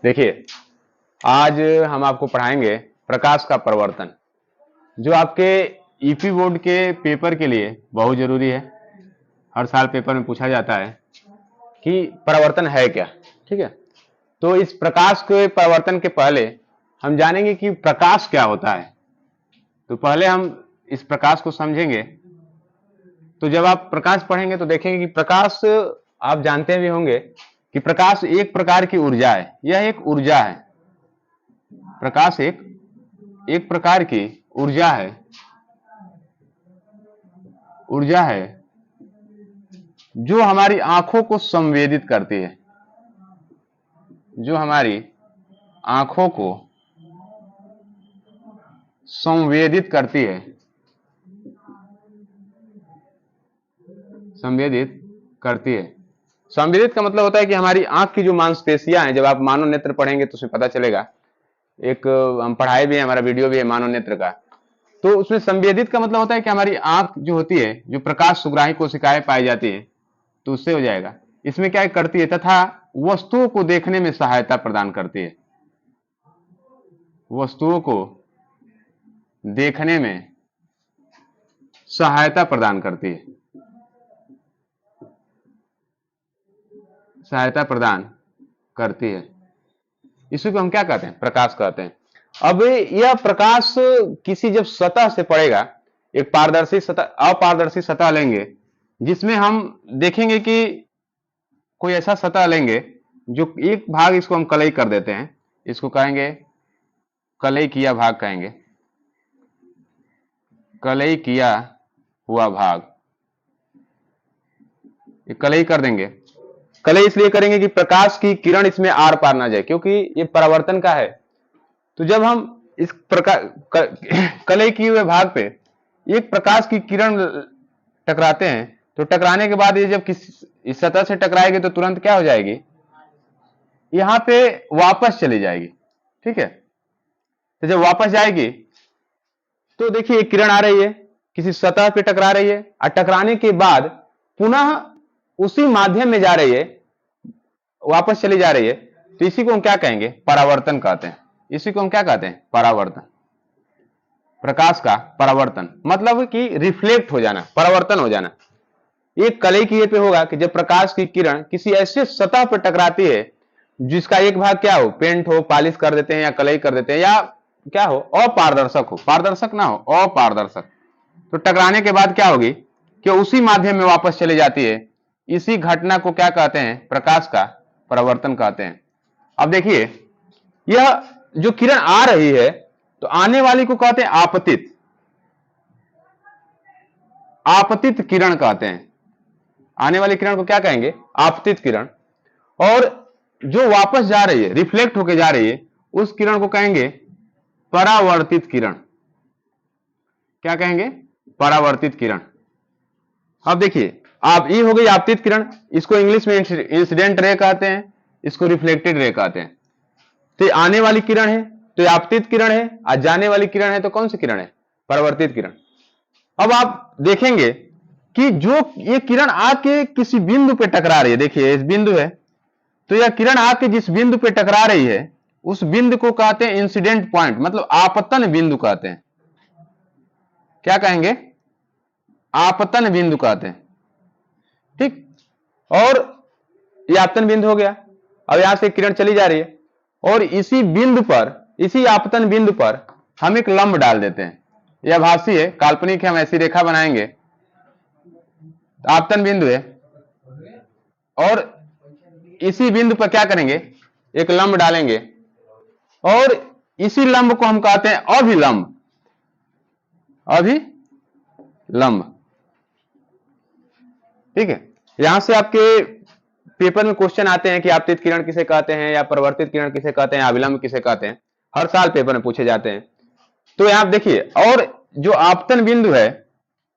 देखिए, आज हम आपको पढ़ाएंगे प्रकाश का प्रवर्तन, जो आपके ईपी बोर्ड के पेपर के लिए बहुत जरूरी है। हर साल पेपर में पूछा जाता है कि प्रवर्तन है क्या। ठीक है, तो इस प्रकाश के प्रवर्तन के पहले हम जानेंगे कि प्रकाश क्या होता है। तो पहले हम इस प्रकाश को समझेंगे। तो जब आप प्रकाश पढ़ेंगे तो देखेंगे कि प्रकाश, आप जानते भी होंगे कि प्रकाश एक प्रकार की ऊर्जा है। यह एक ऊर्जा है। प्रकाश एक प्रकार की ऊर्जा है। ऊर्जा है जो हमारी आंखों को संवेदित करती है। जो हमारी आंखों को संवेदित करती है। संवेदित करती है। संवेदित का मतलब होता है कि हमारी आंख की जो मांसपेशियां हैं, जब आप मानव नेत्र पढ़ेंगे तो उसमें पता चलेगा। एक हम पढ़ाए भी है, हमारा वीडियो भी है मानव नेत्र का। तो उसमें संवेदित का मतलब होता है कि हमारी आंख जो होती है, जो प्रकाश सुग्राही कोशिकाएं पाई जाती है, तो उससे हो जाएगा। इसमें क्या करती है, तथा वस्तुओं को देखने में सहायता प्रदान करती है। वस्तुओं को देखने में सहायता प्रदान करती है। सहायता प्रदान करती है। इसी को हम क्या कहते हैं, प्रकाश कहते हैं। अब यह प्रकाश किसी जब सतह से पड़ेगा, एक पारदर्शी सतह, अपारदर्शी सतह लेंगे, जिसमें हम देखेंगे कि कोई ऐसा सतह लेंगे जो एक भाग, इसको हम कलई कर देते हैं, इसको कहेंगे कलई किया भाग कहेंगे। कलई किया हुआ भाग, ये कलई कर देंगे। कलई इसलिए करेंगे कि प्रकाश की किरण इसमें आर पार ना जाए, क्योंकि ये परावर्तन का है। तो जब हम इस प्रकार कलई किए हुए भाग पे एक प्रकाश की किरण टकराते हैं, तो टकराने के बाद ये जब इस सतह से टकराएगी तो तुरंत क्या हो जाएगी, यहां पे वापस चली जाएगी। ठीक है, तो जब वापस जाएगी तो देखिए किरण आ रही है, किसी सतह पे टकरा रही है, और टकराने के बाद पुनः उसी माध्यम में जा रही है, वापस चली जा रही है। तो इसी को हम क्या कहेंगे, परावर्तन कहते हैं। इसी को हम क्या कहते हैं, परावर्तन। प्रकाश का परावर्तन मतलब कि रिफ्लेक्ट हो जाना, परावर्तन हो जाना। एक कलई किए पे होगा कि जब प्रकाश की किरण किसी ऐसे सतह पर टकराती है जिसका एक भाग क्या हो, पेंट हो, पॉलिश कर देते हैं या कलई कर देते हैं, या क्या हो, अपारदर्शक हो, पारदर्शक ना हो, अपारदर्शक। तो टकराने के बाद क्या होगी कि उसी माध्यम में वापस चली जाती है। इसी घटना को क्या कहते हैं, प्रकाश का परावर्तन कहते हैं। अब देखिए, यह जो किरण आ रही है, तो आने वाली को कहते हैं आपतित। आपतित किरण कहते हैं। आने वाली किरण को क्या कहेंगे, आपतित किरण। और जो वापस जा रही है, रिफ्लेक्ट होकर जा रही है, उस किरण को कहेंगे परावर्तित किरण। क्या कहेंगे, परावर्तित किरण। अब देखिए, आप ये हो गई आपतित किरण, इसको इंग्लिश में इंसिडेंट रे कहते हैं, इसको रिफ्लेक्टेड रे कहते हैं। तो आने वाली किरण है तो ये आपतित किरण है, और जाने वाली किरण है तो कौन सी किरण है, परावर्तित किरण। अब आप देखेंगे कि जो ये किरण आके किसी बिंदु पे टकरा रही है, देखिए इस बिंदु है, तो यह किरण आके जिस बिंदु पे टकरा रही है उस बिंदु को कहते हैं इंसिडेंट पॉइंट, मतलब आपतन बिंदु कहते हैं। क्या कहेंगे, आपतन बिंदु कहते हैं। ठीक, और यह आपतन बिंदु हो गया। अब यहां से किरण चली जा रही है और इसी बिंदु पर, इसी आपतन बिंदु पर हम एक लंब डाल देते हैं। यह आभासी है, काल्पनिक है, हम ऐसी रेखा बनाएंगे। आपतन बिंदु है और इसी बिंदु पर क्या करेंगे, एक लंब डालेंगे, और इसी लंब को हम कहते हैं अभिलंब। अभिलंब, ठीक है। यहां से आपके पेपर में क्वेश्चन आते हैं कि आपतित किरण किसे कहते हैं, या परिवर्तित किरण किसे कहते हैं, अभिलंब किसे कहते हैं, हर साल पेपर में पूछे जाते हैं। तो यहां देखिए, और जो आपतन बिंदु है,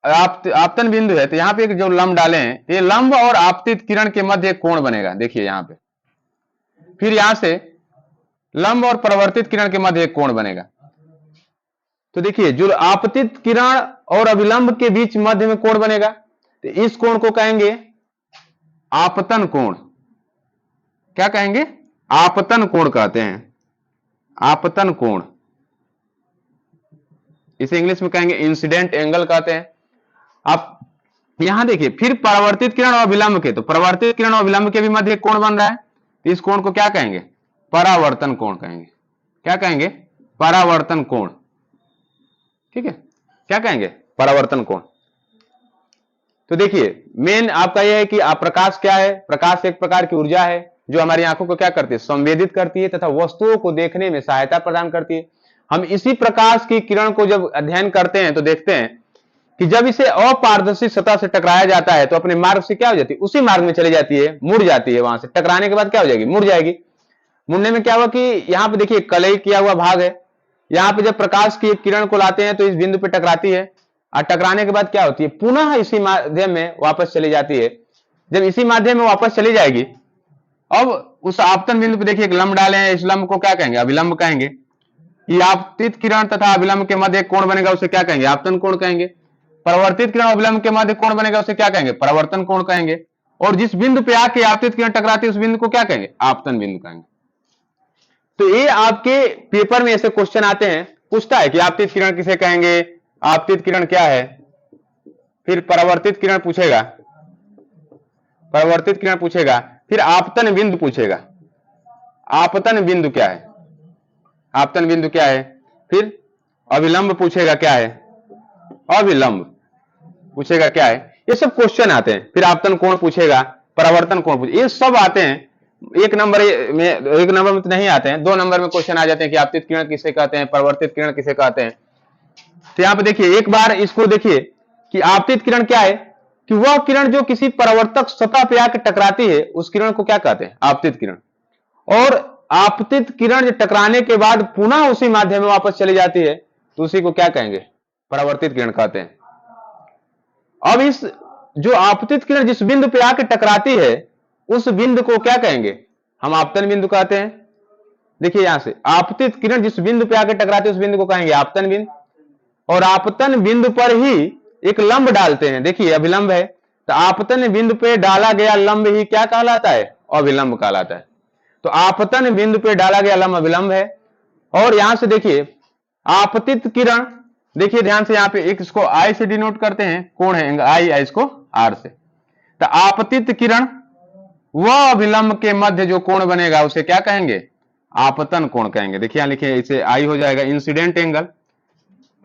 आपतन बिंदु है, तो यहां पे जो लंब डाले हैं, ये लंब और आपतित किरण के मध्य एक कोण बनेगा। देखिए यहां पे, फिर यहां से लंब और परिवर्तित किरण के मध्य एक कोण बनेगा। तो देखिए, जो आपतित किरण और अभिलंब के बीच मध्य में कोण बनेगा, तो इस कोण को कहेंगे आपतन कोण। क्या कहेंगे, आपतन कोण कहते हैं, आपतन कोण, इसे इंग्लिश में कहेंगे इंसिडेंट एंगल कहते हैं। आप यहां देखिए, फिर परावर्तित किरण और विलंब के, तो परावर्तित किरण और विलंब के भी मध्य कोण बन रहा है, इस कोण को क्या कहेंगे, परावर्तन कोण कहेंगे। क्या कहेंगे, परावर्तन कोण, ठीक है, क्या कहेंगे, परावर्तन कोण। तो देखिए मेन आपका यह है कि आप प्रकाश क्या है, प्रकाश एक प्रकार की ऊर्जा है जो हमारी आंखों को क्या करती है, संवेदित करती है तथा वस्तुओं को देखने में सहायता प्रदान करती है। हम इसी प्रकाश की किरण को जब अध्ययन करते हैं तो देखते हैं कि जब इसे अपारदर्शी सतह से टकराया जाता है तो अपने मार्ग से क्या हो जाती है, उसी मार्ग में चली जाती है, मुड़ जाती है, वहां से टकराने के बाद क्या हो जाएगी, मुड़ जाएगी। मुड़ने में क्या हुआ कि यहाँ पे देखिए कलई किया हुआ भाग है, यहाँ पे जब प्रकाश की किरण को लाते हैं तो इस बिंदु पे टकराती है, और टकराने के बाद क्या होती है, पुनः इसी माध्यम में वापस चली जाती है। जब इसी माध्यम में वापस चली जाएगी, अब उस आपतन बिंदु पे देखिए एक लंब डाले हैं, इस लंब को क्या कहेंगे, अभिलंब कहेंगे। ये आपतित किरण तथा अभिलंब के मध्य कोण बनेगा, उसे क्या कहेंगे, आपतन कोण कहेंगे। परावर्तित किरण और अभिलंब के मध्य कोण बनेगा, उसे क्या कहेंगे, परावर्तन कोण कहेंगे। और जिस बिंदु पे आके आपतित किरण टकराती है उस बिंदु को क्या कहेंगे, आपतन बिंदु कहेंगे। तो ये आपके पेपर में ऐसे क्वेश्चन आते हैं, पूछता है कि आपतित किरण किसे कहेंगे, आपतित किरण क्या है, फिर परावर्तित किरण पूछेगा, परावर्तित किरण पूछेगा, फिर आपतन बिंदु पूछेगा, आपतन बिंदु क्या है, आपतन बिंदु क्या है, फिर अभिलंब पूछेगा क्या है, अभिलंब पूछेगा क्या है, ये सब क्वेश्चन आते हैं। फिर आपतन कोण पूछेगा, परावर्तन कोण पूछेगा, ये सब आते हैं। एक नंबर में तो नहीं आते हैं, 2 नंबर में क्वेश्चन आ जाते हैं कि आपतित किरण किसे कहते हैं, परावर्तित किरण किसे कहते हैं। तो यहां पे देखिए एक बार इसको देखिए कि आपतित किरण क्या है, कि वह किरण जो किसी परावर्तक सतह पे आकर टकराती है उस किरण को क्या कहते हैं, आपतित किरण। और आपतित किरण टकराने के बाद पुनः उसी माध्यम में वापस चली जाती है तो उसी को क्या कहेंगे, परावर्तित किरण कहते हैं। अब इस जो आपतित किरण जिस बिंदु पे आकर टकराती है उस बिंदु को क्या कहेंगे, हम आपतन बिंदु कहते हैं। देखिए यहां से आपतित किरण जिस बिंदु पे आकर टकराती है उस बिंदु को कहेंगे आपतन बिंदु, और आपतन बिंदु पर ही एक लंब डालते हैं, देखिए अभिलंब है, तो आपतन बिंदु पे डाला गया लंब ही क्या कहलाता है, अभिलंब कहलाता है। तो आपतन बिंदु पे डाला गया लंब अभिलंब है। और यहां से देखिए आपतित किरण, देखिए ध्यान से, यहां पे एक इसको आई से डिनोट करते हैं, कोण है आई, इसको आर से। तो आपतित किरण वह अभिलंब के मध्य जो कोण बनेगा उसे क्या कहेंगे, आपतन कोण कहेंगे। देखिए यहां लिखिए, इसे आई हो जाएगा इंसिडेंट एंगल।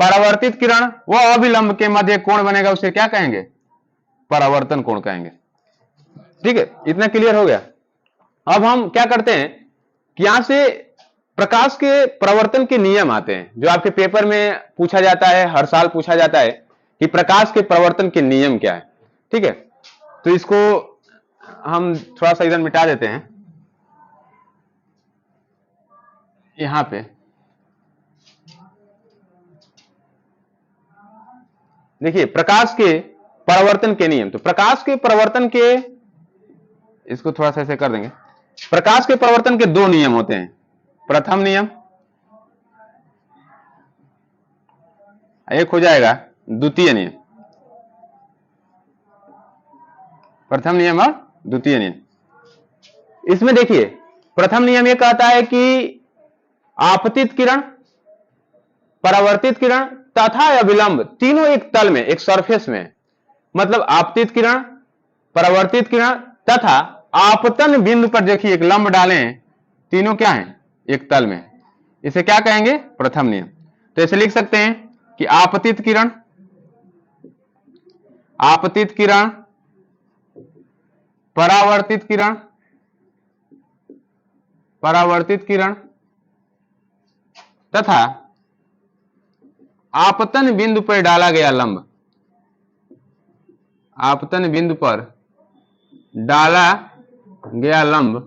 परावर्तित किरण वह अभिलंब के मध्य कोण बनेगा उसे क्या कहेंगे, परावर्तन कोण कहेंगे। ठीक है, इतना क्लियर हो गया। अब हम क्या करते हैं कि यहां से प्रकाश के प्रवर्तन के नियम आते हैं जो आपके पेपर में पूछा जाता है, हर साल पूछा जाता है कि प्रकाश के प्रवर्तन के नियम क्या है। ठीक है, तो इसको हम थोड़ा सा इधर मिटा देते हैं, यहां पे देखिए प्रकाश के परावर्तन के नियम। तो प्रकाश के परावर्तन के, इसको थोड़ा सा ऐसे कर देंगे, प्रकाश के परावर्तन के 2 नियम होते हैं। प्रथम नियम, एक हो जाएगा द्वितीय नियम। प्रथम नियम और द्वितीय नियम। इसमें देखिए प्रथम नियम यह कहता है कि आपतित किरण, परावर्तित किरण तथा अभिलंब तीनों एक तल में, एक सरफेस में, मतलब आपतित किरण, परावर्तित किरण तथा आपतन बिंदु पर देखिए एक लंब डालें, तीनों क्या हैं, एक तल में, इसे क्या कहेंगे, प्रथम नियम। तो ऐसे लिख सकते हैं कि आपतित किरण, आपतित किरण, परावर्तित किरण, परावर्तित किरण तथा आपतन बिंदु पर डाला गया लंब, आपतन बिंदु पर डाला गया लंब,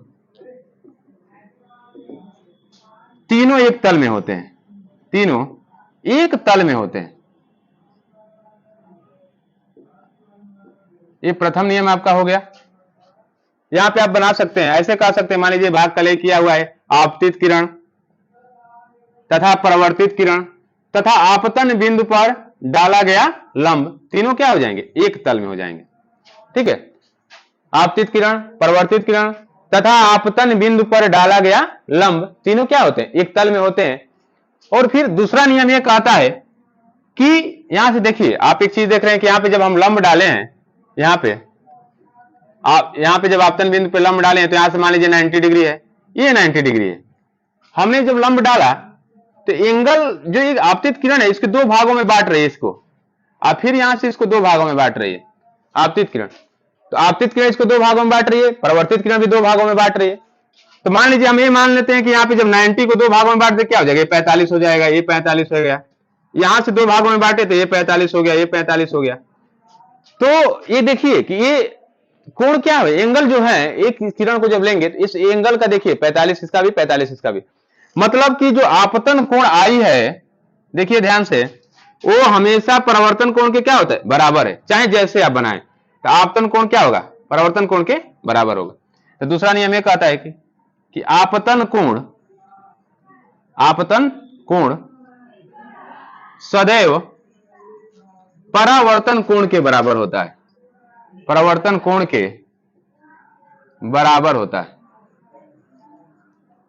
तीनों एक तल में होते हैं, तीनों एक तल में होते हैं। ये प्रथम नियम आपका हो गया। यहां पे आप बना सकते हैं, ऐसे कह सकते हैं, मान लीजिए भाग कलय किया हुआ है, आपतित किरण तथा परावर्तित किरण तथा आपतन बिंदु पर डाला गया लंब, तीनों क्या हो जाएंगे, एक तल में हो जाएंगे। ठीक है, आपतित किरण, परावर्तित किरण तथा आपतन बिंदु पर डाला गया लंब, तीनों क्या होते हैं, एक तल में होते हैं। और फिर दूसरा नियम यह कहता है कि यहां से देखिए, आप एक चीज देख रहे हैं कि यहां पे जब हम लंब डाले हैं, यहां पे जब आपतन बिंदु पे लंब डाले हैं, तो यहां से मान लीजिए 90 डिग्री है, ये 90 डिग्री है। हमने जब लंब डाला तो एंगल जो एक आपतित किरण है इसके दो भागों में बांट रही है इसको, और फिर यहां से इसको दो भागों में बांट रही है आपतित किरण। तो आपतित किरण इसको दो भागों में बांट रही है, परावर्तित किरण भी दो भागों में बांट रही है। तो मान लीजिए हम ये मान लेते हैं कि यहाँ पे जब 90 को दो भागों में बांट दे क्या हो जाएगा, ये 45 हो जाएगा, ये 45 हो गया। यहां से दो भागों में बांटे तो ये 45 हो गया, ये 45 हो गया। तो ये देखिए कि ये कोण क्या है, एंगल जो है, एक किरण को जब लेंगे तो इस एंगल का देखिए 45 इसका भी, 45 इसका भी, मतलब कि जो आपतन कोण आई है, देखिए ध्यान से, वो हमेशा परावर्तन कोण के क्या होता है, बराबर है, चाहे जैसे आप बनाएं। तो आपतन कोण क्या होगा, परावर्तन कोण के बराबर होगा। तो दूसरा नियम यह कहता है कि आपतन कोण सदैव परावर्तन कोण के बराबर होता है, परावर्तन कोण के बराबर होता है,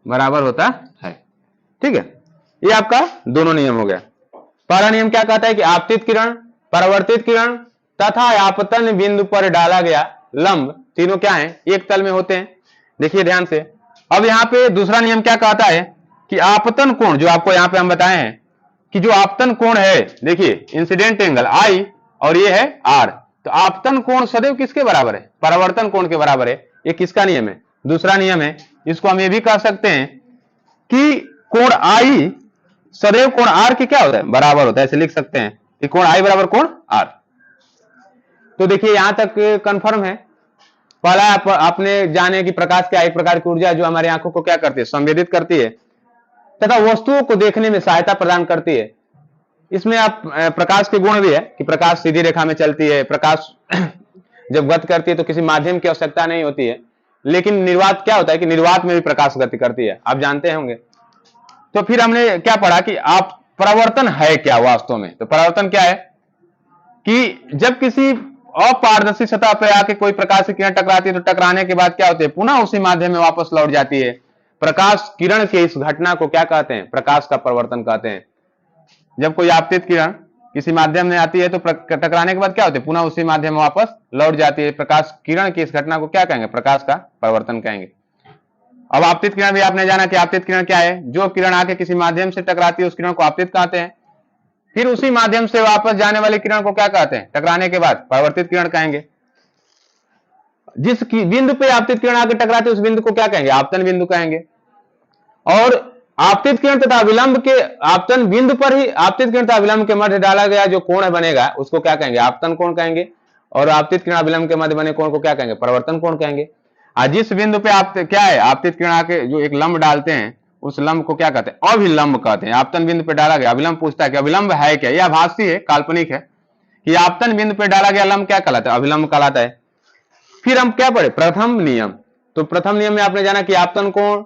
बराबर होता है। ठीक है, ये आपका दोनों नियम हो गया। पहला नियम क्या कहता है कि आपतित किरण, परावर्तित किरण तथा आपतन बिंदु पर डाला गया लंब, तीनों क्या है, एक तल में होते हैं। देखिए ध्यान से। अब यहां पे दूसरा नियम क्या कहता है कि आपतन कोण, जो आपको यहां पे हम बताए हैं कि जो आपतन कोण है, देखिए इंसिडेंट एंगल आई और ये है आर, तो आपतन कोण सदैव किसके बराबर है, परावर्तन कोण के बराबर है। ये किसका नियम है, दूसरा नियम है। इसको हम ये भी कह सकते हैं कि कोण आई सदैव कोण आर के क्या होता है, बराबर होता है। ऐसे लिख सकते हैं कि कोण आई बराबर कोण आर। तो देखिए यहां तक कंफर्म है। पहला आपने जाने कि प्रकाश क्या, एक प्रकार की ऊर्जा जो हमारी आंखों को क्या करती है, संवेदित करती है तथा वस्तुओं को देखने में सहायता प्रदान करती है। इसमें आप प्रकाश के गुण भी है कि प्रकाश सीधी रेखा में चलती है, प्रकाश जब गति करती है तो किसी माध्यम की आवश्यकता नहीं होती है। लेकिन निर्वात क्या होता है कि निर्वात में भी प्रकाश गति करती है, आप जानते होंगे। तो फिर हमने क्या पढ़ा कि आप परावर्तन है क्या वास्तव में। तो परावर्तन क्या है कि जब किसी अपारदर्शी सतह पर आके कोई प्रकाश की किरण टकराती है, तो टकराने के बाद क्या होती है, पुनः उसी माध्यम में वापस लौट जाती है। प्रकाश किरण के इस घटना को क्या कहते हैं, प्रकाश का परावर्तन कहते हैं। जब कोई आपतित किरण किसी माध्यम में आती है तो टकराने के बाद क्या होती है, पुनः उसी माध्यम में वापस लौट जाती है। प्रकाश किरण की इस घटना को क्या कहेंगे, प्रकाश का परावर्तन कहेंगे। अब आपतित किरण भी आपने जाना कि आपतित किरण क्या है, जो किरण आके किसी माध्यम से टकराती है उस किरण को आपतित कहते हैं। फिर उसी माध्यम से वापस जाने वाली किरण को क्या कहते हैं, टकराने के बाद परावर्तित किरण कहेंगे। जिस बिंदु पे आपतित किरण आके टकराती है उस बिंदु को क्या कहेंगे, आपतन बिंदु कहेंगे। और आपतित किरण तथा विलंब के आपतन बिंदु पर ही आपतित किरण तथा विलंब के मध्य डाला गया जो कोण बनेगा उसको क्या कहेंगे, आपतन कोण कहेंगे। और आपतित किरण विलंब के मध्य बने कोण को क्या कहेंगे, परावर्तन कोण कहेंगे। आज जिस बिंदु पे आप क्या है, आपतित किरण आके जो एक लंब डालते हैं उस लंब को क्या कहते हैं, अभिलंब कहते हैं। आपतन बिंदु पे डाला गया, अभिलंब पूछता है कि अभिलंब है क्या, यह आभासी है, काल्पनिक है कि आपतन बिंदु पे डाला गया लंब क्या कहलाता है, अभिलंब कहलाता है। फिर हम क्या पढ़े, प्रथम नियम। तो प्रथम नियम में आपने जाना कि आपतन कोण,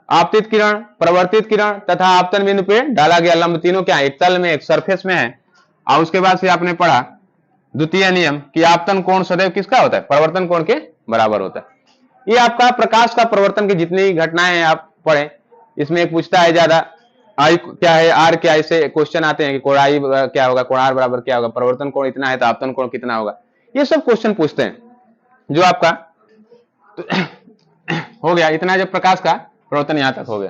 आपतित किरण, परावर्तित किरण तथा आपतन बिंदु पे डाला गया लंब, तीनों क्या है, एक तल में, एक सरफेस में है। और उसके बाद से आपने पढ़ा द्वितीय नियम कि आपतन कोण सदैव किसका होता है, परावर्तन कोण के बराबर होता है। ये आपका प्रकाश का परिवर्तन की जितनी घटनाएं हैं आप पढ़े। इसमें एक पूछता है ज्यादा आई क्या है, आर क्या, ऐसे क्वेश्चन आते हैं कि कोण आई क्या होगा, कोण आर बराबर क्या होगा, परिवर्तन कोण इतना है तो आपतन कोण कितना होगा। ये सब क्वेश्चन पूछते हैं जो आपका तो हो गया। इतना जब प्रकाश का परिवर्तन यहां तक हो गया।